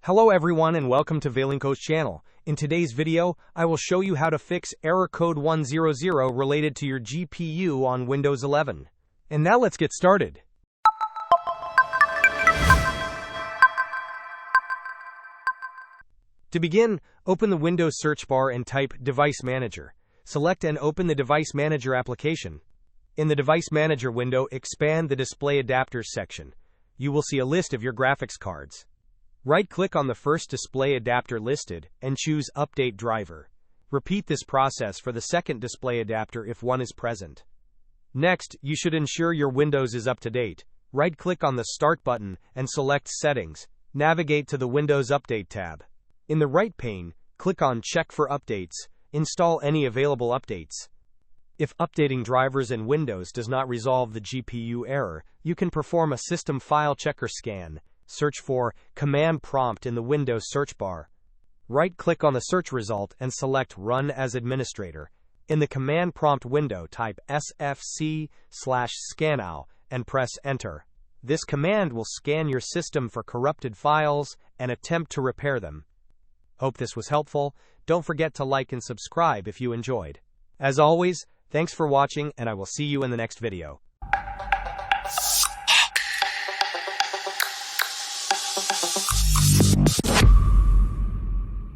Hello everyone and welcome to nvlddmkm's channel. In today's video, I will show you how to fix error code 100 related to your GPU on Windows 11. And now let's get started. To begin, open the Windows search bar and type Device Manager. Select and open the Device Manager application. In the Device Manager window, expand the Display Adapters section. You will see a list of your graphics cards. Right-click on the first display adapter listed and choose Update Driver. Repeat this process for the second display adapter if one is present. Next, you should ensure your Windows is up to date. Right-click on the Start button and select Settings. Navigate to the Windows Update tab. In the right pane, click on Check for Updates. Install any available updates. If updating drivers in Windows does not resolve the GPU error, you can perform a system file checker scan. Search for Command Prompt in the Windows search bar. Right-click on the search result and select Run as Administrator. In the Command Prompt window, type sfc/scanow and press Enter. This command will scan your system for corrupted files and attempt to repair them. Hope this was helpful. Don't forget to like and subscribe if you enjoyed. As always, thanks for watching and I will see you in the next video.